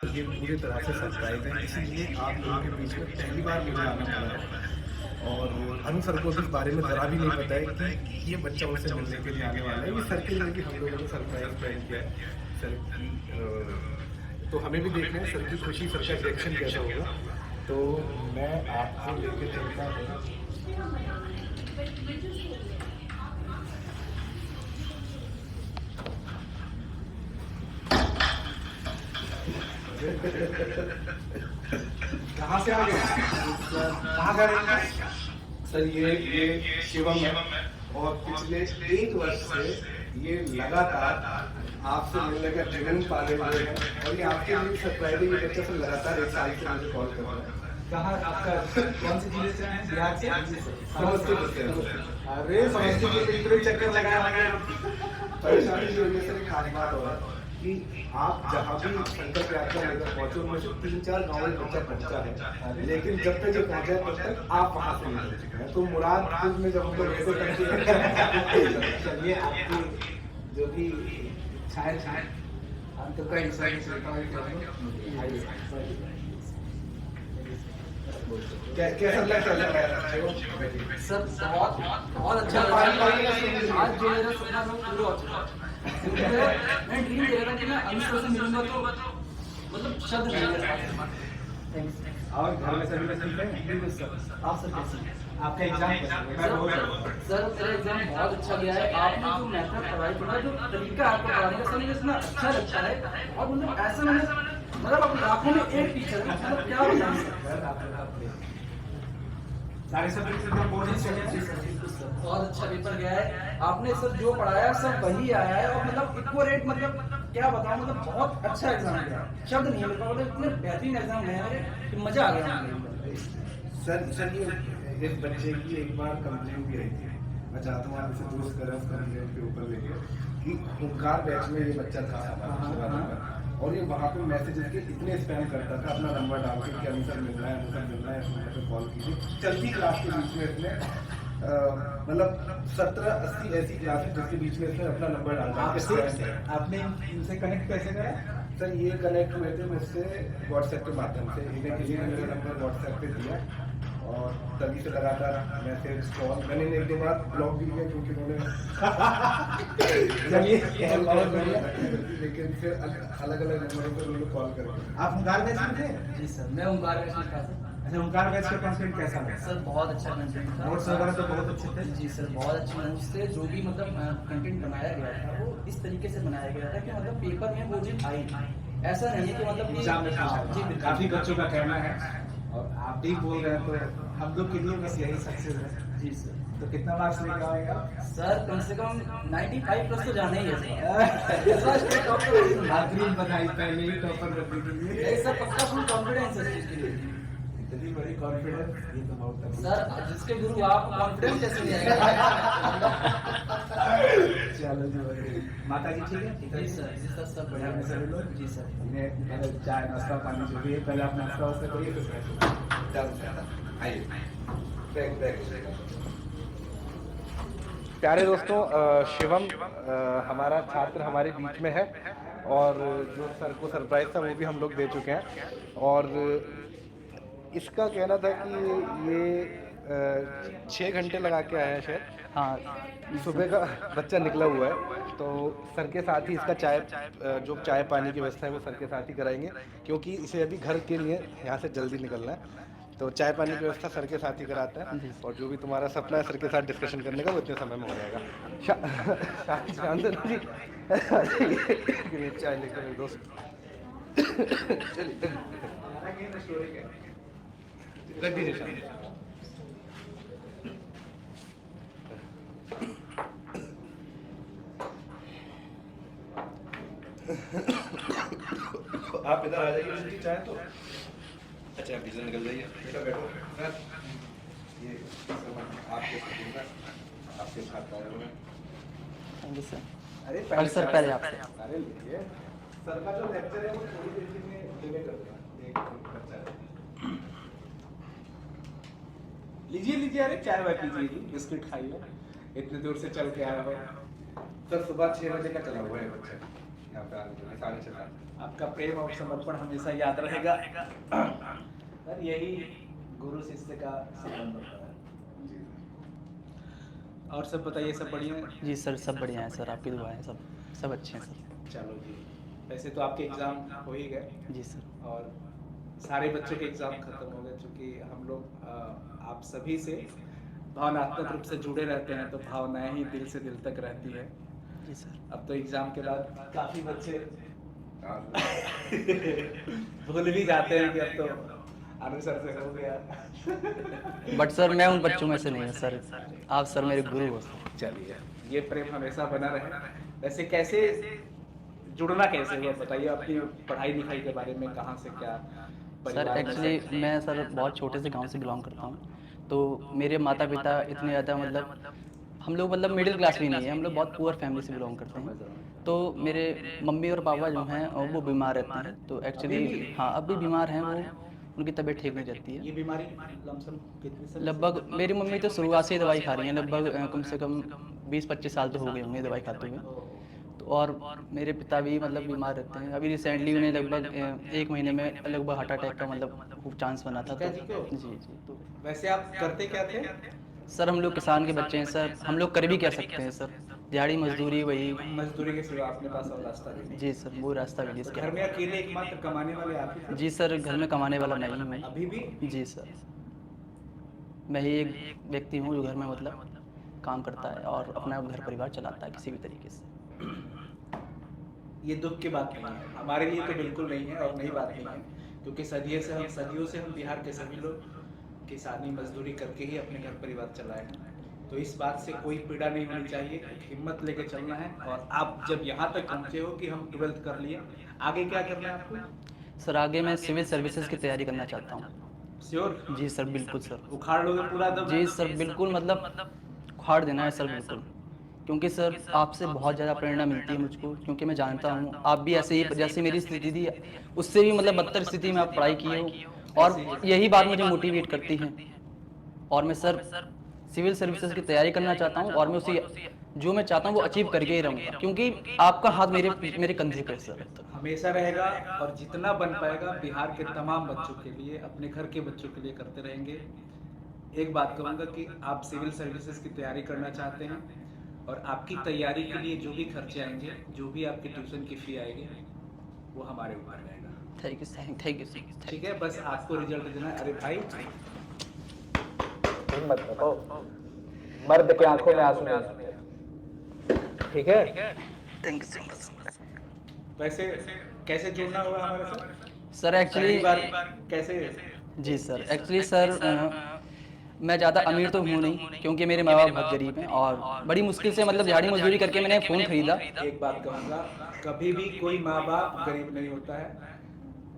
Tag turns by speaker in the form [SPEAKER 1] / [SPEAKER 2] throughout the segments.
[SPEAKER 1] ये पूरी तरह से सरप्राइज़ है, इसीलिए आप लोगों के बीच में पहली बार मुझे आना पड़ा है। और अनु सर को भी इस बारे में ज़रा भी नहीं पता है कि ये बच्चा उनसे मिलने के लिए आने वाला है। ये सर के लिए भी हम लोगों ने सरप्राइज़ प्लान किया है। सर की तो हमें भी देखना है सर की खुशी, सर का रिएक्शन कैसा होगा। तो मैं आपको लेके चलता हूँ।
[SPEAKER 2] कहाँ से आ गए? कहाँ जा रहे हैं?
[SPEAKER 1] सर ये शिवम है और पिछले 1 वर्ष से ये लगातार आपसे मिलने का जगन पाले हुए हैं और ये आपके लिए सरप्राइजिंग बच्चा से लगातार 1 साल से मुझे कॉल कर रहा है।
[SPEAKER 2] कहाँ आपका कौन सी जिले से हैं? बिहार से?
[SPEAKER 1] समस्तीपुर से।
[SPEAKER 2] अरे समस्तीपुर के इतने चक्कर लगाया
[SPEAKER 1] परेशानी की वजह से खास बात हो रहा है कि आप जहाँ भी संकल्प यात्रा लेकर पहुंचे उनमें से 3-4 गाँव में बच्चा पहुंचा है, लेकिन जब तक ये पहुंचा है तब तक आप वहाँ से निकल चुके हैं। तो मुरादपुर में जब हम लोग ऐसे करके
[SPEAKER 2] चलिए आपकी जो भी छाया अंत का
[SPEAKER 1] कैसा लग रहा है
[SPEAKER 3] सर बहुत अच्छा लगा। आज जो मेरा सपना था पूरा हो चुका। मैं ड्रीम दे रहा था कि मैं अनुष्का से मिलूंगा तो मतलब शब्द नहीं मेरे पास।
[SPEAKER 2] और घर में सभी लोग ठीक हैं?
[SPEAKER 3] बिल्कुल सर। आप सर कैसे हैं?
[SPEAKER 2] आपका एग्जाम कैसा गया?
[SPEAKER 3] सर मेरा एग्जाम बहुत अच्छा गया है। आपने जो मेथड पढ़ाई थी ना, जो तरीका आपका पढ़ाने का, सर मुझे इतना अच्छा लगता है। और मतलब ऐसा मैंने मतलब अपनी आंखों में एक टीचर मतलब क्या बताऊं सर।
[SPEAKER 2] सारे सब्जेक्ट एकदम बहुत अच्छे हैं।
[SPEAKER 3] बहुत अच्छा पेपर गया है। आपने सर जो पढ़ाया सब वही आया है और मतलब इक्वरेट मतलब क्या बताऊं, मतलब बहुत अच्छा एग्जाम गया है। शब्द नहीं है मेरे पास, मतलब इतने बेहतरीन एग्जाम गए हैं मेरे कि मजा आ गया मुझे।
[SPEAKER 1] सर ये इस बच्चे की एक बार कंप्लेंट भी आई थी। मैं चाहता हूँ आप इसे दोस्त करें उस कंप्लेंट के ऊपर लेके कि ओंकार बैच में ये बच्चा था हमारा और ये वहाँ पे मैसेजेस के इतने स्पैम करता था, अपना नंबर डाल के कि अनुसर मिलना है, अनुसर मिलना है, इस नंबर पे कॉल कीजिए। चलती क्लास के बीच में इसने मतलब 70-80 ऐसी क्लास है जिसके बीच में इसने अपना नंबर डाला।
[SPEAKER 2] आपने इनसे कनेक्ट कैसे करा?
[SPEAKER 1] सर ये कनेक्ट हुए थे मुझसे व्हाट्सएप के माध्यम से। इन्हें किसी ने मेरा नंबर व्हाट्सएप पे दिया और तभी से लगातार मैसेज कॉल, मैंने 1-2 बार ब्लॉक भी किया क्योंकि उन्होंने लेकिन फिर अलग अलग नंबरों पर उन्होंने कॉल करके।
[SPEAKER 2] आप ओंकार बैच में थे?
[SPEAKER 3] जी सर, मैं ओंकार बैच में था सर।
[SPEAKER 2] अच्छा, ओंकार बैच का कंटेंट कैसा लगा?
[SPEAKER 3] सर बहुत अच्छा कंटेंट था।
[SPEAKER 2] नोट्स वगैरह तो बहुत अच्छे थे।
[SPEAKER 3] जी सर, बहुत अच्छे नोट्स थे। जो भी मतलब कंटेंट बनाया गया था वो इस तरीके से बनाया गया था कि मतलब पेपर में वो चीज आई। ऐसा नहीं है कि मतलब
[SPEAKER 2] एग्जाम में
[SPEAKER 3] जी
[SPEAKER 2] पूछा। काफी बच्चों का कहना है और आप भी बोल रहे हैं तो हम लोग के लिए बस यही सक्सेस है।
[SPEAKER 3] जी सर।
[SPEAKER 2] तो कितना मार्क्स लेकर आएगा?
[SPEAKER 3] सर कम से कम 95 प्लस तो जाना ही है सर।
[SPEAKER 2] आखिरी बधाई पहले ही टॉपर रखने के लिए।
[SPEAKER 3] नहीं सर, पक्का फुल कॉन्फिडेंस है इस चीज के लिए।
[SPEAKER 2] इतनी बड़ी कॉन्फिडेंस, ये तो बहुत अच्छा।
[SPEAKER 3] सर जिसके गुरु आप कॉन्फिडेंस कैसे नहीं आएगा।
[SPEAKER 2] चलो जी, माता जी ठीक है?
[SPEAKER 3] जी सर, जी सर, सब बढ़िया
[SPEAKER 2] में सभी लोग?
[SPEAKER 3] जी सर।
[SPEAKER 2] इन्हें पहले चाय नाश्ता पानी जो भी है पहले आप नाश्ता वास्ता करिए फिर
[SPEAKER 1] आइए बैग बैग।
[SPEAKER 4] प्यारे दोस्तों, शिवम हमारा छात्र हमारे बीच में है और जो सर को सरप्राइज था वो भी हम लोग दे चुके हैं। और इसका कहना था कि ये 6 घंटे लगा के आया है शायद। हाँ, सुबह का बच्चा निकला हुआ है तो सर के साथ ही इसका जो चाय पानी की व्यवस्था है वो सर के साथ ही कराएंगे क्योंकि इसे अभी घर के लिए यहाँ से जल्दी निकलना है। तो चाय पानी की व्यवस्था सर के साथ ही कराता है और जो भी तुम्हारा सपना है सर के साथ डिस्कशन करने का वो इतने समय में हो जाएगा। शांतनु जी चाय लेकर मेरे दोस्त रख दीजिए शांत।
[SPEAKER 1] आप इधर आ जाइए चाहे तो। अच्छा आप इधर निकल जाइए, बेटा बैठो। सर ये आपके साथ आया हूँ।
[SPEAKER 3] Thank you sir.
[SPEAKER 2] अरे
[SPEAKER 3] सर पहले आपसे।
[SPEAKER 2] अरे लीजिए,
[SPEAKER 1] सर का जो लेक्चर है वो थोड़ी देर में डिले कर देना। एक बच्चा है,
[SPEAKER 2] लीजिए लीजिए, अरे चाय वाय पीजिए, बिस्किट खाइए, इतने दूर से चल के आया हो।
[SPEAKER 1] सर सुबह 6 बजे का चला हुआ है बच्चा। यहाँ पे आने के लिए 6.5 साल।
[SPEAKER 2] आपका प्रेम और समर्पण हमेशा याद रहेगा। सर यही गुरु शिष्य का संबंध होता है।
[SPEAKER 1] जी
[SPEAKER 2] और सब बताइए, सब बढ़िया है?
[SPEAKER 3] जी सर, सब बढ़िया है सर, आपकी दुआ है, सब अच्छे हैं सर।
[SPEAKER 2] चलो जी, वैसे तो आपके एग्ज़ाम हो ही गए
[SPEAKER 3] जी सर।
[SPEAKER 2] और सारे बच्चों के एग्ज़ाम खत्म हो गए, चूँकि हम लोग आप सभी से भावनात्मक रूप से जुड़े रहते हैं, तो भावनाएं ही दिल से दिल तक रहती है।
[SPEAKER 3] जी सर।
[SPEAKER 2] अब तो एग्ज़ाम के बाद काफ़ी बच्चे
[SPEAKER 1] आज
[SPEAKER 2] भूल भी जाते हैं कि अब तो आनंद सर से हो गया।
[SPEAKER 3] बट सर मैं उन बच्चों में से नहीं हूँ सर, आप सर मेरे गुरु हो सर।
[SPEAKER 2] चलिए, ये प्रेम हमेशा बना रहे। वैसे कैसे जुड़ना कैसे हुआ, बताइए अपनी पढ़ाई लिखाई के बारे में, कहाँ से क्या
[SPEAKER 3] सर
[SPEAKER 2] परिवार में
[SPEAKER 3] एक्चुअली
[SPEAKER 2] सब?
[SPEAKER 3] मैं सर बहुत छोटे से गांव से बिलोंग करता हूँ, तो मेरे माता पिता इतने ज़्यादा मतलब हम लोग मतलब मिडिल क्लास भी नहीं है, हम लोग बहुत पुअर फैमिली से बिलोंग करते हैं। तो मेरे मम्मी और पापा जो हैं वो बीमार रहते हैं, तो एक्चुअली हाँ अब भी बीमार हैं वो, उनकी तबीयत ठीक नहीं रहती
[SPEAKER 2] ये
[SPEAKER 3] है।
[SPEAKER 2] बीमारी लमसम कितने समय से?
[SPEAKER 3] लगभग मेरी मम्मी तो शुरुआत से ही दवाई खा रही हैं, लगभग कम से कम 20-25 साल तो हो गए होंगे दवाई खाते हुए। तो और मेरे पिता भी मतलब बीमार रहते हैं, अभी रिसेंटली उन्हें लगभग 1 महीने में लगभग हार्ट अटैक का मतलब चांस बना था। तो
[SPEAKER 2] पिताजी को?
[SPEAKER 3] जी जी। तो
[SPEAKER 2] वैसे आप करते क्या थे?
[SPEAKER 3] सर हम लोग किसान के बच्चे हैं सर, हम लोग कर भी क्या सकते हैं सर, दिहाड़ी मजदूरी वही।
[SPEAKER 2] मजदूरी के सिवा अपने पास और रास्ता भी नहीं।
[SPEAKER 3] जी सर, वो रास्ता भी
[SPEAKER 2] तो
[SPEAKER 3] नहीं
[SPEAKER 2] घर में अकेले एकमात्र कमाने वाले आप ही थे?
[SPEAKER 3] जी सर, घर में कमाने वाला मैं ही हूँ।
[SPEAKER 2] अभी भी?
[SPEAKER 3] जी सर, मैं ही एक व्यक्ति हूँ जो घर में मतलब काम करता है और अपना घर परिवार चलाता है किसी भी तरीके से।
[SPEAKER 2] ये दुख की बात नहीं है, हमारे लिए तो बिल्कुल नहीं है और नई बात नहीं है, क्योंकि सदियों से हम बिहार के सभी लोग किसानी मजदूरी करके ही अपने घर परिवार चलाए हैं। तो इस बात से कोई पीड़ा नहीं होनी चाहिए, हिम्मत लेके चलना है। और आप जब यहाँ तक पहुँचे हो कि हम 12th कर लिए, आगे क्या करना है आपको?
[SPEAKER 3] सर आगे मैं सिविल सर्विसेज की तैयारी करना चाहता हूँ।
[SPEAKER 2] श्योर?
[SPEAKER 3] जी सर, बिल्कुल सर।
[SPEAKER 2] उखाड़ लोगे पूरा दम?
[SPEAKER 3] जी सर बिल्कुल, मतलब उखाड़ देना है सर बिल्कुल, क्योंकि सर आपसे बहुत ज़्यादा प्रेरणा मिलती है मुझको, क्योंकि मैं जानता हूँ आप भी ऐसे ही जैसे मेरी स्थिति थी उससे भी मतलब बदतर स्थिति में आप पढ़ाई किए हो, और यही बात मुझे मोटिवेट करती है। और मैं सर सिविल सर्विसेज की तैयारी करना चाहता हूँ और मैं उसी जो मैं चाहता हूँ वो अचीव करके ही रहूँगा, क्योंकि आपका हाथ मेरे कंधे पे है सर।
[SPEAKER 2] हमेशा रहेगा और जितना बन पाएगा बिहार के तमाम बच्चों के लिए, अपने घर के बच्चों के लिए करते रहेंगे। एक बात कहूँगा कि आप सिविल सर्विसेज की तैयारी करना चाहते हैं और आपकी तैयारी के लिए जो भी खर्चे आएंगे, जो भी आपकी ट्यूशन की फी आएगी, वो हमारे ऊपर रहेगा।
[SPEAKER 3] Thank you sir.
[SPEAKER 2] ठीक है, बस आपको रिजल्ट देना है। अरे भाई
[SPEAKER 5] हिम्मत रखो, मर्द के आंखों में आंसू नहीं आते। ठीक है?
[SPEAKER 3] Thank you so much.
[SPEAKER 2] वैसे कैसे जुड़ना हुआ हमारे साथ?
[SPEAKER 3] सर एक्चुअली
[SPEAKER 2] बार कैसे?
[SPEAKER 3] जी सर, एक्चुअली सर मैं ज़्यादा अमीर तो हूँ नहीं, क्योंकि मेरे माँ बाप बहुत गरीब हैं और बड़ी मुश्किल से मतलब दिहाड़ी मजदूरी करके मैंने फ़ोन खरीदा।
[SPEAKER 2] एक बात कहूँगा, कभी भी कोई माँ बाप गरीब नहीं होता है।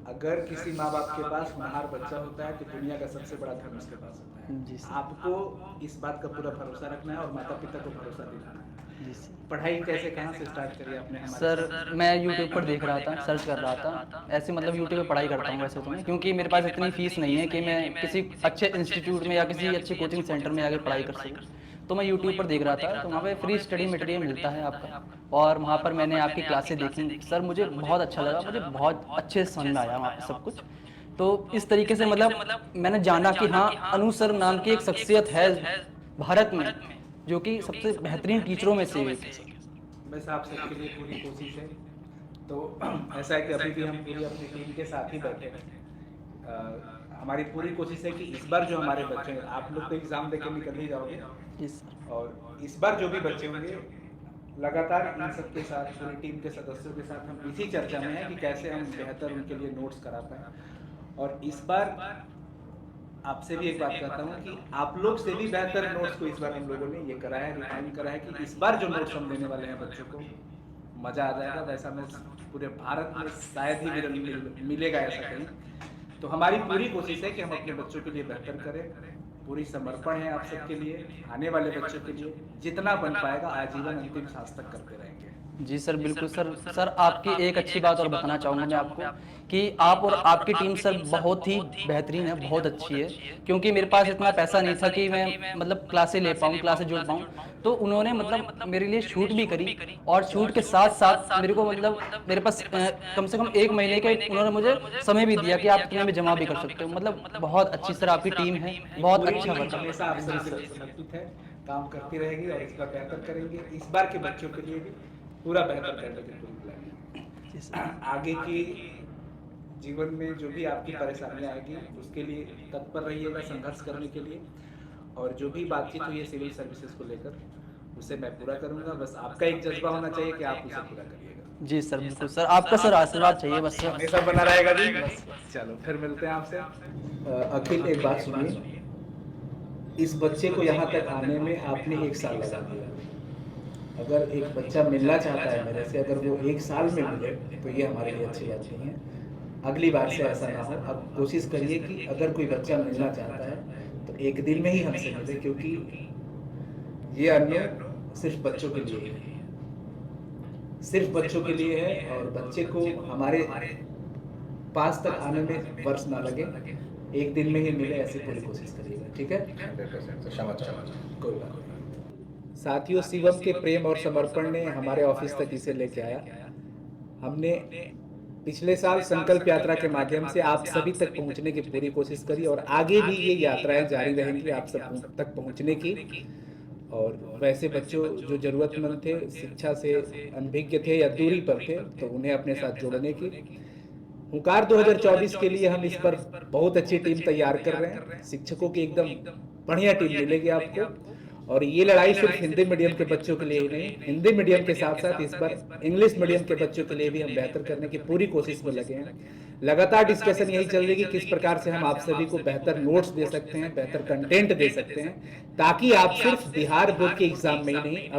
[SPEAKER 2] अगर किसी माँ बाप के पास होनहार बच्चा होता है तो दुनिया का सबसे बड़ा धन उसके पास होता है।
[SPEAKER 3] जी सर।
[SPEAKER 2] आपको इस बात का पूरा भरोसा रखना है और माता पिता को भरोसा दिलाना है।
[SPEAKER 3] जी सर।
[SPEAKER 2] पढ़ाई कैसे, कहाँ से स्टार्ट करी आपने हमारे
[SPEAKER 3] सर मैं यूट्यूब पर देख रहा था, सर्च कर रहा था, ऐसे मतलब यूट्यूब पे पढ़ाई करता हूँ वैसे तो मैं, क्योंकि मेरे पास इतनी फीस नहीं है कि मैं किसी अच्छे इंस्टीट्यूट में या किसी अच्छे कोचिंग सेंटर में आके पढ़ाई कर सकूँ। तो मैं यूट्यूब पर देख रहा था, तो वहाँ पे फ्री स्टडी मटेरियल मिलता है आपका, और वहाँ पर मैंने आपकी क्लासें देखी सर, मुझे बहुत अच्छा लगा, मुझे बहुत अच्छे से समझ में आया वहाँ पर सब कुछ। तो इस तरीके से मतलब मैंने जाना कि हाँ अनु सर नाम की एक शख्सियत है भारत में जो कि सबसे बेहतरीन टीचरों में से एक है।
[SPEAKER 2] बस आप सबके लिए पूरी कोशिश है। तो ऐसा है कि अभी भी हम पूरी अपनी टीम के साथ ही बैठे हैं। हमारी पूरी कोशिश है कि इस बार जो हमारे बच्चे हैं, आप लोग तो एग्ज़ाम देके निकल ही जाओगे,
[SPEAKER 3] जी सर।
[SPEAKER 2] और इस बार जो भी बच्चे होंगे लगातार इन सब के साथ, पूरी टीम के सदस्यों के साथ हम इसी चर्चा में हैं कि कैसे हम बेहतर उनके लिए नोट्स करा पाएँ। और इस बार आपसे भी एक बात कहता हूँ कि आप लोग से भी बेहतर नोट्स को इस बार हम लोगों ने ये करा है, रिफाइन करा है कि इस बार जो नोट्स हम देने वाले हैं बच्चों को, मज़ा आ जाएगा। वैसा नोट्स पूरे भारत में शायद ही मिलेगा ऐसा कहीं। तो हमारी पूरी कोशिश है कि हम अपने बच्चों के लिए बेहतर करें, पूरी समर्पण है आप सबके लिए, आने वाले बच्चों के लिए, जितना बन पाएगा आजीवन अंतिम सांस तक करते रहेंगे।
[SPEAKER 3] जी सर, बिल्कुल सर। सर आपकी एक अच्छी बात और बताना चाहूँगा मैं आपको कि आप और आपकी टीम सर बहुत ही बेहतरीन है, बहुत अच्छी है। क्योंकि मेरे पास इतना पैसा नहीं था कि मैं मतलब क्लासें ले पाऊँ, क्लासें जुड़ पाऊँ। तो उन्होंने मतलब मेरे लिए शूट भी करी और शूट के साथ-साथ मेरे को मतलब मेरे पास कम से कम 1 महीने के उन्होंने मुझे समय भी दिया कि आप इतने में जमा भी कर सकते हो। मतलब बहुत अच्छी सर आपकी टीम है, बहुत
[SPEAKER 2] पूरी
[SPEAKER 3] अच्छा
[SPEAKER 2] टीम
[SPEAKER 3] वर्क
[SPEAKER 2] हमेशा आप सभी के लिए समर्पित है, काम करती रहेगी और इस बार बेहतर करेंगे। इस बार के बच्चों के लिए भी पूरा बेहतर करने की पूरी प्लानिंग
[SPEAKER 3] जी
[SPEAKER 2] है।
[SPEAKER 3] सर।
[SPEAKER 2] आगे की जीवन में जो भी आपकी परेशानियां आएगी उसके लिए तत्पर रहिएगा संघर्ष करने के लिए, और जो भी बातचीत हुई है सिविल सर्विसेज को लेकर उसे मैं पूरा करूंगा। बस आपका एक जज्बा होना चाहिए कि आप उसे पूरा करिएगा।
[SPEAKER 3] जी सर, बिल्कुल सर। आपका सर आशीर्वाद चाहिए बस सर।
[SPEAKER 2] हमेशा बना रहेगा जी। चलो फिर मिलते हैं आपसे।
[SPEAKER 5] अखिल एक बात सुनिए, इस बच्चे को यहाँ तक आने में आपने 1 साल लगा दिया। अगर एक बच्चा मिलना चाहता है मेरे से, अगर वो 1 साल में मिले तो ये हमारे लिए अच्छी बात नहीं है। अगली बार से ऐसा ना हो। अब कोशिश करिए कि अगर कोई बच्चा मिलना चाहता है तो 1 दिन में ही हमसे मिले, क्योंकि ये अनु सिर्फ बच्चों के लिए है, सिर्फ बच्चों के लिए है। और बच्चे को हमारे पास तक आने में वर्ष ना लगे, 1 दिन में ही मिले, ऐसी पूरी कोशिश करिएगा, ठीक है?
[SPEAKER 4] 100% क्षमा चाहूँगा।
[SPEAKER 5] कोई बात नहीं। साथियों, शिवम के प्रेम और समर्पण ने हमारे ऑफिस तक इसे लेके आया। हमने पिछले साल संकल्प यात्रा के माध्यम से आप सभी तक पहुंचने की पूरी कोशिश करी और आगे भी ये यात्राएं जारी रहेंगी आप सब तक पहुंचने की। और वैसे बच्चों जो जरूरतमंद थे, शिक्षा से अनभिज्ञ थे या दूरी पर थे, तो उन्हें अपने साथ जोड़ने की। हुंकार 2024 के लिए हम इस पर बहुत अच्छी टीम तैयार कर रहे हैं। शिक्षकों की एकदम बढ़िया टीम मिलेगी आपको। और ये लड़ाई सिर्फ हिंदी मीडियम के बच्चों के लिए ही नहीं, हिंदी मीडियम के साथ साथ इस बार इंग्लिश मीडियम के बच्चों के लिए भी हम बेहतर करने की पूरी कोशिश में लगे हैं। लगातार डिस्कशन यही चल रही है कि किस प्रकार से हम आप सभी को बेहतर नोट्स दे सकते हैं, बेहतर कंटेंट दे सकते हैं, ताकि आप सिर्फ बिहार बोर्ड के एग्जाम में ही नहीं,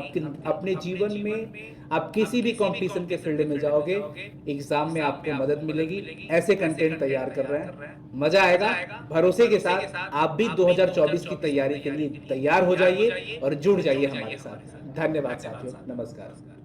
[SPEAKER 5] अपने जीवन में आप किसी भी कंपटीशन के फील्ड में जाओगे, एग्जाम में आपको मदद मिलेगी। ऐसे कंटेंट तैयार कर रहे हैं, मजा आएगा। भरोसे के साथ आप भी 2024 की तैयारी के लिए तैयार हो जाइए और जुड़ जाइए हमारे साथ। धन्यवाद साथियों, नमस्कार।